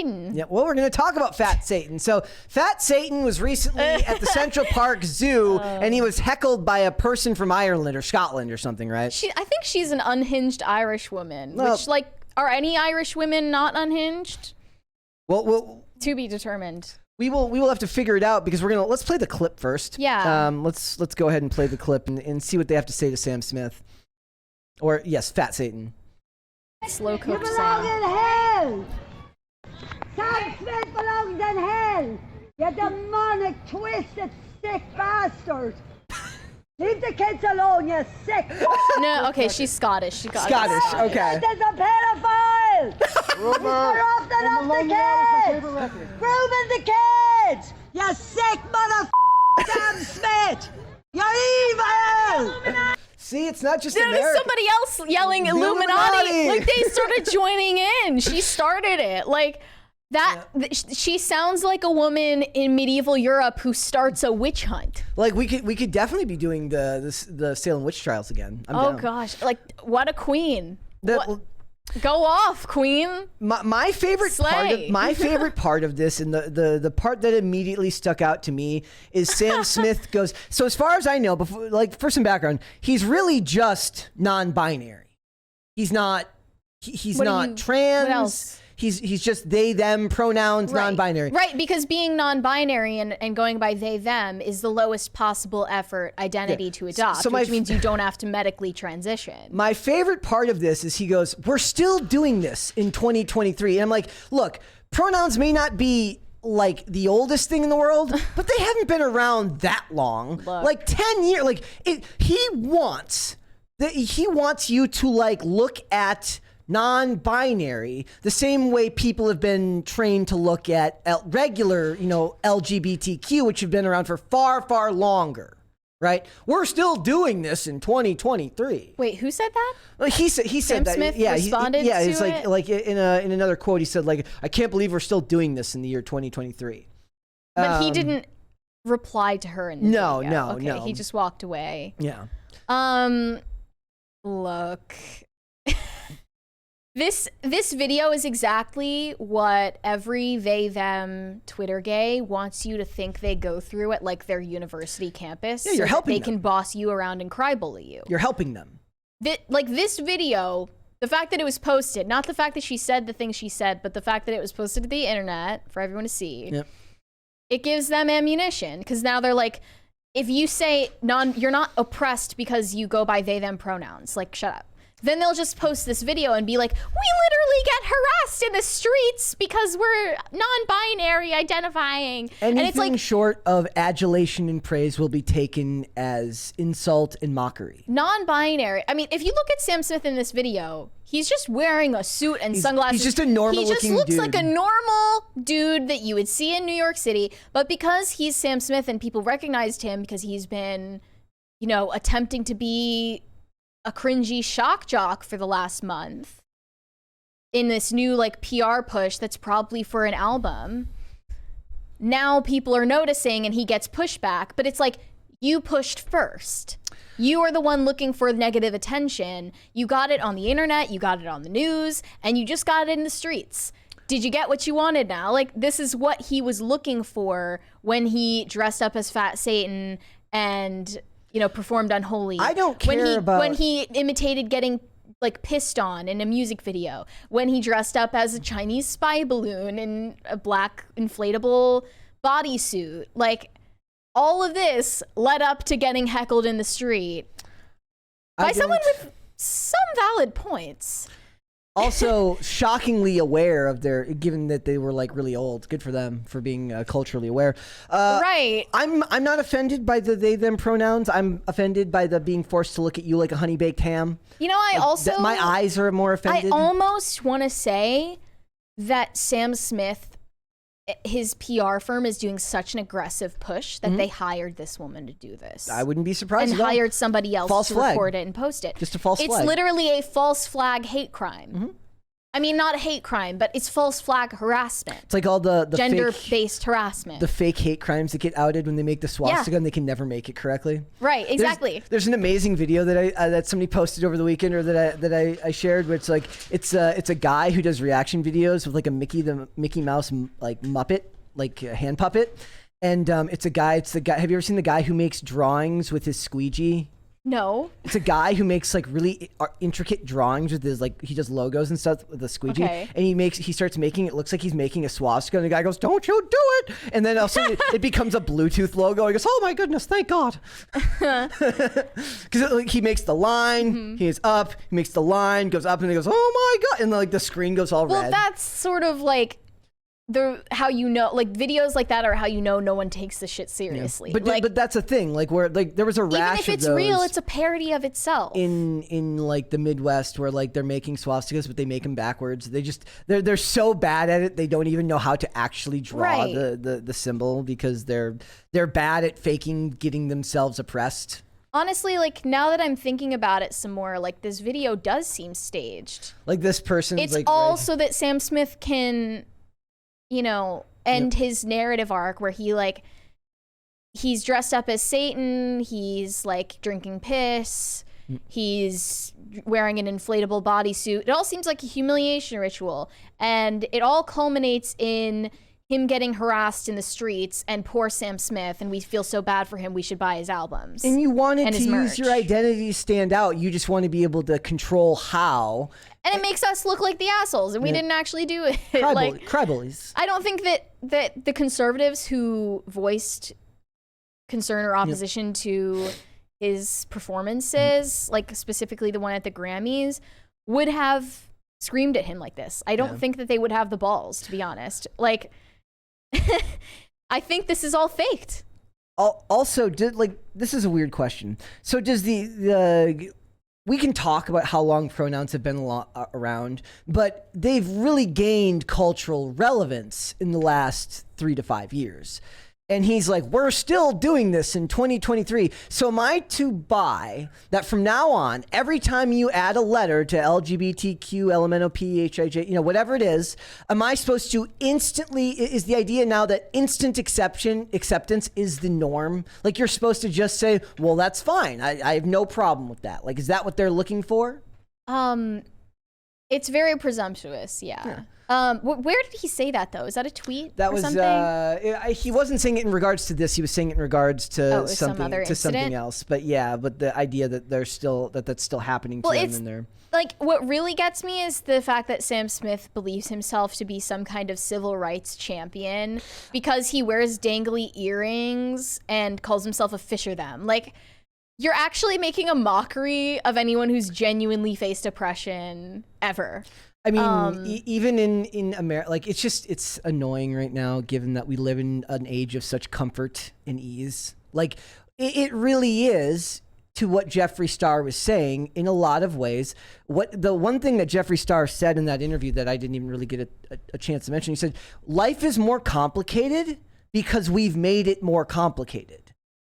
Satan. Yeah, well, we're going to talk about Fat Satan. So, Fat Satan was recently at the Central Park Zoo, and he was heckled by a person from Ireland or Scotland or something, right? I think she's an unhinged Irish woman. Well, which, like, are any Irish women not unhinged? Well, to be determined. We will have to figure it out because let's play the clip first. Yeah. Let's go ahead and play the clip and see what they have to say to Sam Smith. Or yes, Fat Satan. Slow cook You belong in hell! Sam Smith belongs in hell! You demonic, twisted, sick bastard! Leave the kids alone, you sick No, okay, she's Scottish. She got Scottish, it. okay. This is a pedophile! He's corrupting up the kids! Grooming the kids! You sick Sam Smith! You're evil! See, it's not just There's America. somebody else yelling Illuminati. Like, they started joining in. She started it. Like, that. She sounds like a woman in medieval Europe who starts a witch hunt. Like, we could definitely be doing the Salem witch trials again. I'm down. Gosh, like, what a queen. Go off, queen. My favorite part of this, and the part that immediately stuck out to me, is Sam Smith goes. So as far as I know, for some background, he's really just non-binary. He's not. He's not trans. What else? He's just they, them pronouns, non-binary. Right, because being non-binary and going by they, them is the lowest possible effort identity to adopt, which means you don't have to medically transition. My favorite part of this is he goes, we're still doing this in 2023. And I'm like, look, pronouns may not be like the oldest thing in the world, but they haven't been around that long. Look. Like 10 years. Like he wants you to like look at non-binary the same way people have been trained to look at regular, LGBTQ, which have been around for far, far longer, right? We're still doing this in 2023. Wait, who said that? Like he said Sam that. Smith Yeah, responded yeah. to It's it? like in another quote, he said like, I can't believe we're still doing this in the year 2023. But he didn't reply to her in the video. No. He just walked away. Yeah. Look. This video is exactly what every they them Twitter gay wants you to think they go through at like their university campus. Yeah, you're helping they them. can boss you around and cry bully you. You're helping them. Like this video, the fact that it was posted, not the fact that she said the things she said, but the fact that it was posted to the internet for everyone to see. Yep. It gives them ammunition because now they're like, if you say you're not oppressed because you go by they them pronouns, like shut up. Then they'll just post this video and be like, we literally get harassed in the streets because we're non-binary identifying. Anything and it's like short of adulation and praise will be taken as insult and mockery. Non-binary. I mean, if you look at Sam Smith in this video, he's just wearing a suit and sunglasses. He's just a normal looking dude. He just looks like a normal dude that you would see in New York City. But because he's Sam Smith and people recognized him because he's been, attempting to be a cringy shock jock for the last month in this new like PR push that's probably for an album. Now people are noticing and he gets pushback, but it's like, you pushed first. You are the one looking for negative attention. You got it on the internet, you got it on the news, and you just got it in the streets. Did you get what you wanted now? Like, this is what he was looking for when he dressed up as Fat Satan and performed Unholy. I don't care when he imitated getting like pissed on in a music video, when he dressed up as a Chinese spy balloon in a black inflatable bodysuit. Like, all of this led up to getting heckled in the street by someone with some valid points. Also, shockingly aware of given that they were like really old. Good for them for being culturally aware. Right. I'm not offended by the they them pronouns. I'm offended by the being forced to look at you like a honey baked ham. My eyes are more offended. I almost want to say that Sam Smith, his PR firm, is doing such an aggressive push that they hired this woman to do this. I wouldn't be surprised. And hired somebody else to record it and post it. Just a false flag. It's literally a false flag hate crime. I mean, not a hate crime, but it's false flag harassment. It's like all the gender-based harassment. The fake hate crimes that get outed when they make the swastika and they can never make it correctly. Right, exactly. There's an amazing video that that somebody posted over the weekend, or that I shared, where it's like it's a guy who does reaction videos with like the Mickey Mouse like Muppet, like a hand puppet, and it's the guy. Have you ever seen the guy who makes drawings with his squeegee? No. It's a guy who makes like really intricate drawings with his, like, he does logos and stuff with the squeegee. Okay. And he starts making it looks like he's making a swastika, and the guy goes, "Don't you do it!" And then also it becomes a Bluetooth logo. He goes, "Oh my goodness, thank God!" Because like, he makes the line, he is up, he makes the line, goes up, and he goes, "Oh my God!" And like the screen goes all red. Well, that's sort of like how you know, like videos like that are how you know no one takes the shit seriously. Yeah. But that's a thing, like where like there was a rash even if it's of those real, it's a parody of itself. in like the Midwest, where like they're making swastikas, but they make them backwards. They're so bad at it, they don't even know how to actually draw the symbol, because they're bad at faking getting themselves oppressed. Honestly, like now that I'm thinking about it some more, like this video does seem staged. Like this person's It's like all so that Sam Smith can, you know, end his narrative arc where he's dressed up as Satan, he's like drinking piss, he's wearing an inflatable bodysuit. It all seems like a humiliation ritual, and it all culminates in him getting harassed in the streets, and poor Sam Smith, and we feel so bad for him, we should buy his albums. And you wanted and to his use your merch. identity to stand out. You just want to be able to control how. And it makes us look like the assholes, and we didn't actually do it. Crybullies. I don't think that the conservatives who voiced concern or opposition to his performances, like specifically the one at the Grammys, would have screamed at him like this. I don't think that they would have the balls, to be honest. Like, I think this is all faked. Also, this is a weird question. So does we can talk about how long pronouns have been around, but they've really gained cultural relevance in the last 3 to 5 years. And he's like, we're still doing this in 2023. So am I to buy that from now on, every time you add a letter to LGBTQ, LMNOP, HIJ, you know, whatever it is, am I supposed to instantly, is the idea now that instant acceptance is the norm? Like you're supposed to just say, well, that's fine. I have no problem with that. Like, is that what they're looking for? It's very presumptuous, yeah. Where did he say that though? Is that a tweet? That or was something? He wasn't saying it in regards to this. He was saying it in regards to something else. But yeah, but the idea that that's still happening to them in there. Like what really gets me is the fact that Sam Smith believes himself to be some kind of civil rights champion because he wears dangly earrings and calls himself a fisher them. Like, you're actually making a mockery of anyone who's genuinely faced oppression ever. I mean, even in America, like it's annoying right now, given that we live in an age of such comfort and ease. Like it really is, to what Jeffree Star was saying in a lot of ways. The one thing that Jeffree Star said in that interview that I didn't even really get a chance to mention, he said, life is more complicated because we've made it more complicated.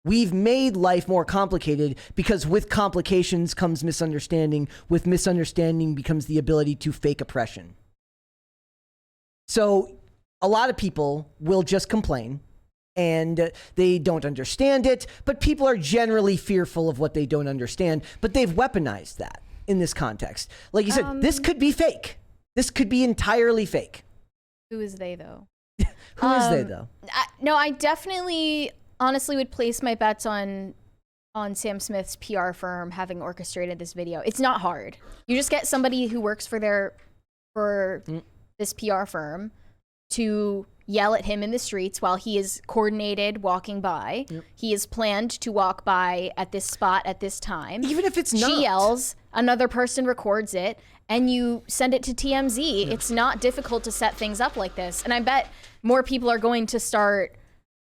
We've made life more complicated because with complications comes misunderstanding. With misunderstanding becomes the ability to fake oppression. So a lot of people will just complain and they don't understand it, but people are generally fearful of what they don't understand, but they've weaponized that in this context. Like you said, this could be fake. This could be entirely fake. Who is they though? Who is they though? No, I definitely honestly would place my bets on Sam Smith's PR firm having orchestrated this video. It's not hard. You just get somebody who works for this PR firm to yell at him in the streets while he is coordinated walking by. Yep. He is planned to walk by at this spot at this time. Even if it's not. She yells, another person records it, and you send it to TMZ. Yeah. It's not difficult to set things up like this. And I bet more people are going to start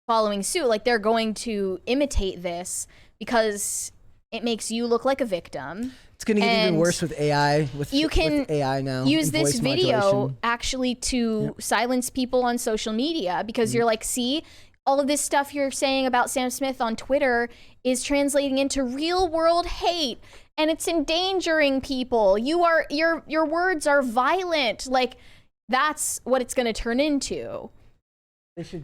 following suit. Like they're going to imitate this because it makes you look like a victim. It's going to get even worse with AI. With AI now. Use this video actually to silence people on social media because you're like, see, all of this stuff you're saying about Sam Smith on Twitter is translating into real world hate, and it's endangering people. Your words are violent. Like, that's what it's going to turn into.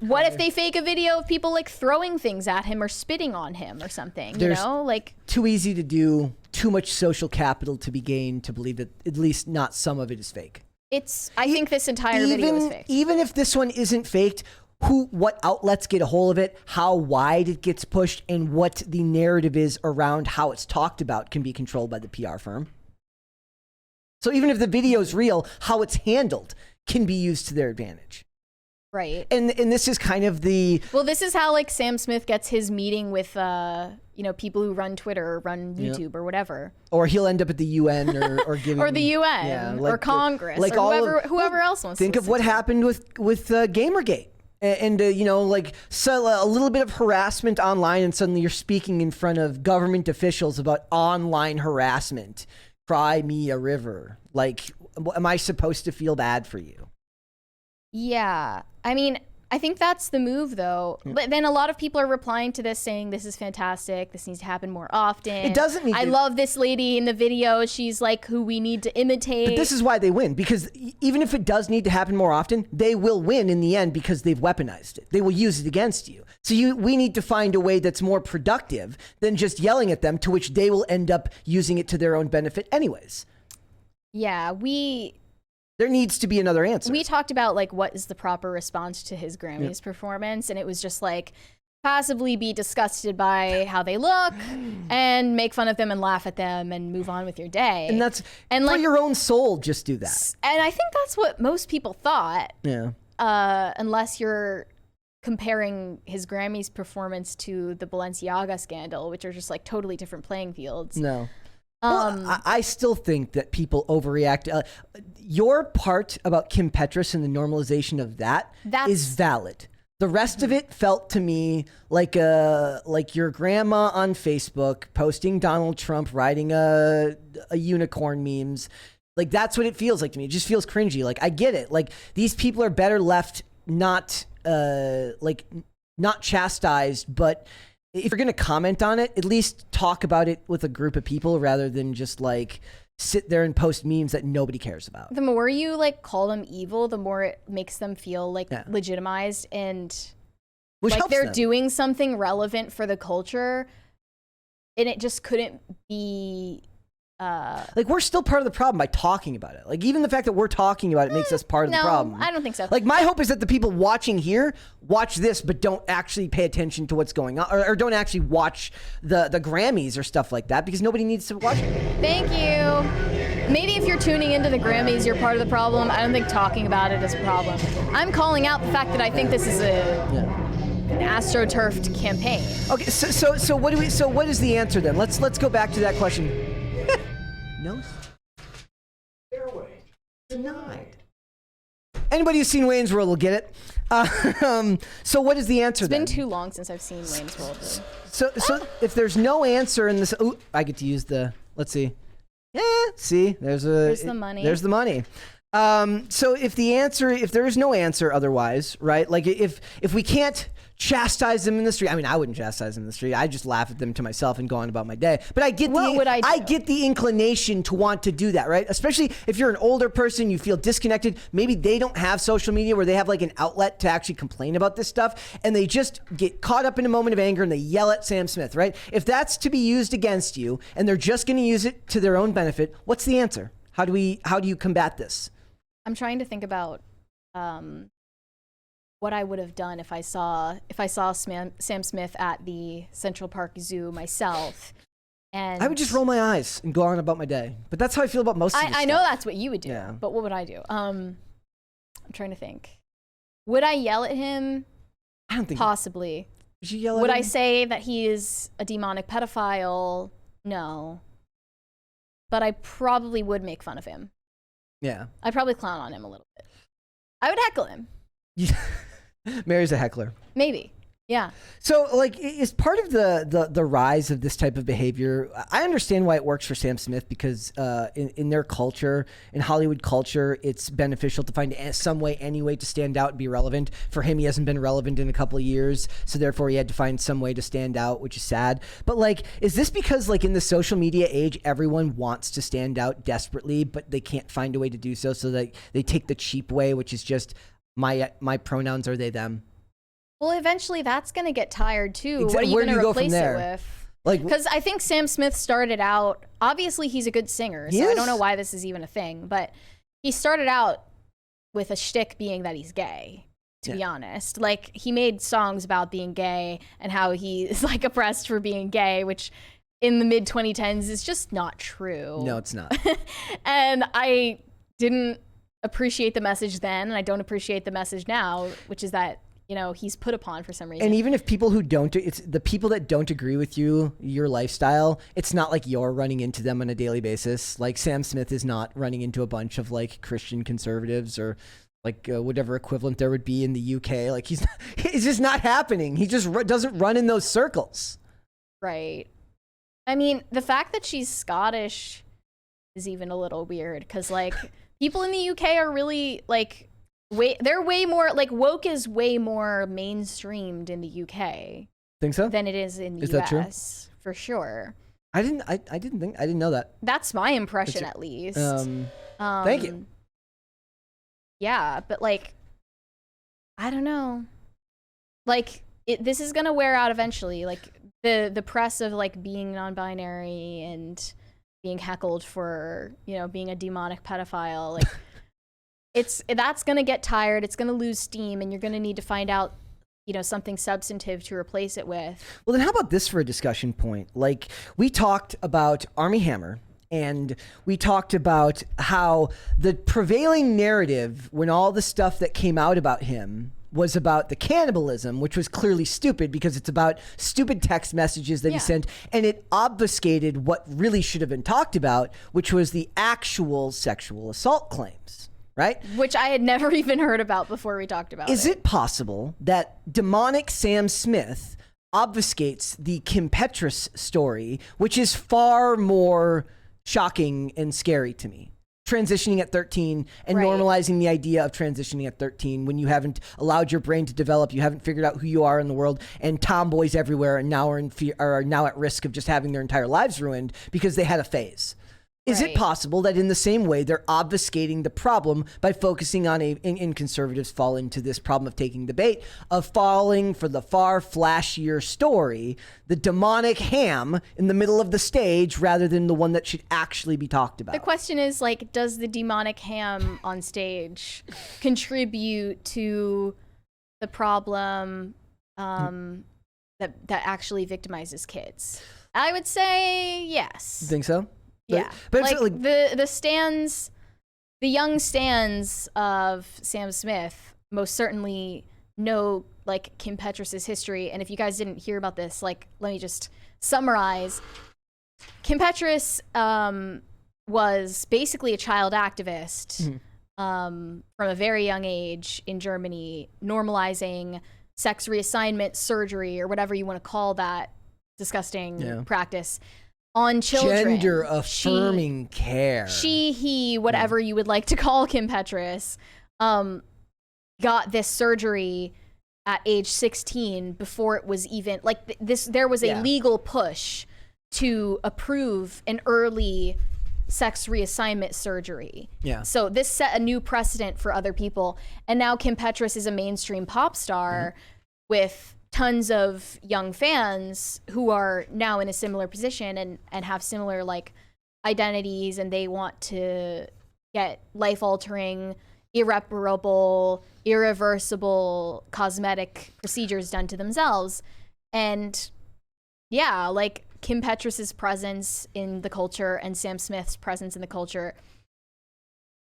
What if they fake a video of people like throwing things at him or spitting on him or something? You know, like, too easy to do, too much social capital to be gained to believe that at least not some of it is fake. I think this entire video is fake. Even if this one isn't faked, what outlets get a hold of it, how wide it gets pushed, and what the narrative is around how it's talked about can be controlled by the PR firm. So even if the video is real, how it's handled can be used to their advantage. Right. And this is kind of well, this is how like Sam Smith gets his meeting with people who run Twitter or run YouTube or whatever. Or he'll end up at the UN or giving or the UN or Congress or whoever else wants to think of what happened with Gamergate. And a little bit of harassment online, and suddenly you're speaking in front of government officials about online harassment. Cry me a river. Like, am I supposed to feel bad for you? Yeah. I mean, I think that's the move, though. But then a lot of people are replying to this saying, this is fantastic. This needs to happen more often. It doesn't need I love this lady in the video. She's like who we need to imitate. But this is why they win, because even if it does need to happen more often, they will win in the end because they've weaponized it. They will use it against you. So we need to find a way that's more productive than just yelling at them, to which they will end up using it to their own benefit anyways. Yeah, there needs to be another answer. We talked about like what is the proper response to his Grammys performance, and it was just like passively be disgusted by how they look and make fun of them and laugh at them and move on with your day. And for your own soul, just do that. And I think that's what most people thought. Yeah. Unless you're comparing his Grammys performance to the Balenciaga scandal, which are just like totally different playing fields. No. Well, I still think that people overreact. Your part about Kim Petras and the normalization of that is valid. The rest of it felt to me like your grandma on Facebook posting Donald Trump riding a unicorn memes. Like, that's what it feels like to me. It just feels cringy. Like, I get it. Like, these people are better left not chastised, but if you're going to comment on it, at least talk about it with a group of people rather than just like sit there and post memes that nobody cares about. The more you like call them evil, the more it makes them feel like legitimized and which like they're them. Doing something relevant for the culture. And it just couldn't be like, we're still part of the problem by talking about it. Like, even the fact that we're talking about it makes us part of the problem. I don't think so. Like, my hope is that the people watching here watch this but don't actually pay attention to what's going on, or don't actually watch the Grammys or stuff like that, because nobody needs to watch it. Thank you. Maybe if you're tuning into the Grammys, you're part of the problem. I don't think talking about it is a problem. I'm calling out the fact that I think this is an astroturfed campaign. Okay, so what is the answer then? Let's go back to that question. No. Fairway. Denied. Anybody who's seen Wayne's World will get it. So what is the answer then? It's been too long since I've seen Wayne's World. So if there's no answer in this, I get to use let's see. Yeah, see, there's the money. There's the money. So if there is no answer otherwise, right? Like, if we can't chastise them in the street, I mean, I wouldn't chastise them in the street. I just laugh at them to myself and go on about my day. But I get I get the inclination to want to do that, right? Especially if you're an older person, you feel disconnected. Maybe they don't have social media where they have like an outlet to actually complain about this stuff, and they just get caught up in a moment of anger and they yell at Sam Smith, right? If that's to be used against you and they're just going to use it to their own benefit, what's the answer? How do you combat this? I'm trying to think about what I would have done if I saw Sam Smith at the Central Park Zoo myself. And I would just roll my eyes and go on about my day. But that's how I feel about most of this I stuff. know that's what you would do. Yeah. But what would I do? I'm trying to think. Would I yell at him? I don't think possibly. Would you yell at Would him? I say that he is a demonic pedophile? No. But I probably would make fun of him. Yeah. I'd probably clown on him a little bit. I would heckle him. Mary's a heckler. Maybe. Yeah. So, like, is part of the rise of this type of behavior? I understand why it works for Sam Smith because in their culture, in Hollywood culture, it's beneficial to find some way, any way to stand out and be relevant. For him, he hasn't been relevant in a couple of years, so therefore he had to find some way to stand out, which is sad. But like, is this because like in the social media age, everyone wants to stand out desperately, but they can't find a way to do so, so that they take the cheap way, which is just my pronouns are they them. Well, eventually that's going to get tired too. What are you Where going do to you go from replace it there? with? Like, Because I think Sam Smith started out, obviously he's a good singer, so I don't know why this is even a thing, but he started out with a shtick being that he's gay, to be honest. Like, he made songs about being gay and how he is like oppressed for being gay, which in the mid 2010s is just not true. no, it's not. And I didn't appreciate the message then, and I don't appreciate the message now, which is that, you know, he's put upon for some reason. And even if people who don't, it's the people that don't agree with you, your lifestyle, it's not like you're running into them on a daily basis. Like Sam Smith is not running into a bunch of like Christian conservatives or like whatever equivalent there would be in the UK. Like it's just not happening. He just doesn't run in those circles. Right. I mean, the fact that she's Scottish is even a little weird because like people in the UK are really like, they're way more like woke is way more mainstreamed in the UK. Think so? Than it is in the US. That true? For sure. I didn't know that. That's my impression at least. Thank you. Yeah, but like, I don't know. Like, this is gonna wear out eventually. Like the press of like being non-binary and being heckled for, you know, being a demonic pedophile. Like, that's gonna get tired. It's gonna lose steam, and you're gonna need to find out, you know, something substantive to replace it with. Well, then how about this for a discussion point? Like, we talked about Armie Hammer, and we talked about how the prevailing narrative when all the stuff that came out about him was about the cannibalism, which was clearly stupid because it's about stupid text messages that he sent, and it obfuscated what really should have been talked about, which was the actual sexual assault claims. Right? Which I had never even heard about before we talked about it. Is it possible that demonic Sam Smith obfuscates the Kim Petras story, which is far more shocking and scary to me? Transitioning at 13 and normalizing the idea of transitioning at 13 when you haven't allowed your brain to develop, you haven't figured out who you are in the world, and tomboys everywhere and now are now at risk of just having their entire lives ruined because they had a phase. Is it possible that in the same way they're obfuscating the problem by focusing on and conservatives fall into this problem of taking the bait, of falling for the far flashier story, the demonic ham in the middle of the stage rather than the one that should actually be talked about? The question is, like, does the demonic ham on stage contribute to the problem that actually victimizes kids? I would say yes. You think so? Yeah, but like, it's the young stands of Sam Smith most certainly know like Kim Petras's history, and if you guys didn't hear about this, like, let me just summarize. Kim Petras was basically a child activist from a very young age in Germany, normalizing sex reassignment surgery or whatever you want to call that disgusting practice on children. Gender affirming care. He, whatever you would like to call Kim Petras, got this surgery at age 16 before it was even like this. There was a legal push to approve an early sex reassignment surgery. Yeah. So this set a new precedent for other people. And now Kim Petras is a mainstream pop star with tons of young fans who are now in a similar position and have similar like identities, and they want to get life-altering, irreparable, irreversible cosmetic procedures done to themselves. And yeah, like Kim Petras's presence in the culture and Sam Smith's presence in the culture,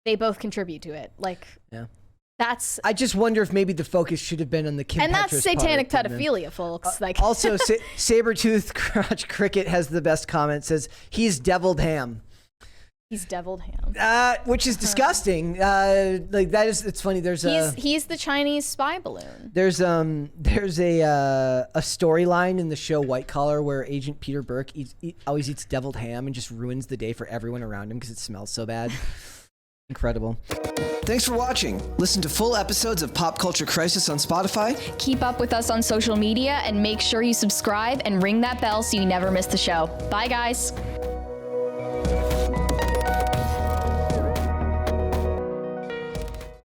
they both contribute to it. Like, that's. I just wonder if maybe the focus should have been on the Kim Petras and that's satanic part, pedophilia, folks. Like, also, Sabretooth Crotch Cricket has the best comment. Says he's deviled ham. He's deviled ham. Which is disgusting. Like that is, it's funny. There's he's the Chinese spy balloon. There's a storyline in the show White Collar where Agent Peter Burke always eats deviled ham and just ruins the day for everyone around him because it smells so bad. Incredible. Thanks for watching. Listen to full episodes of Pop Culture Crisis on Spotify. Keep up with us on social media and make sure you subscribe and ring that bell so you never miss the show. Bye, guys.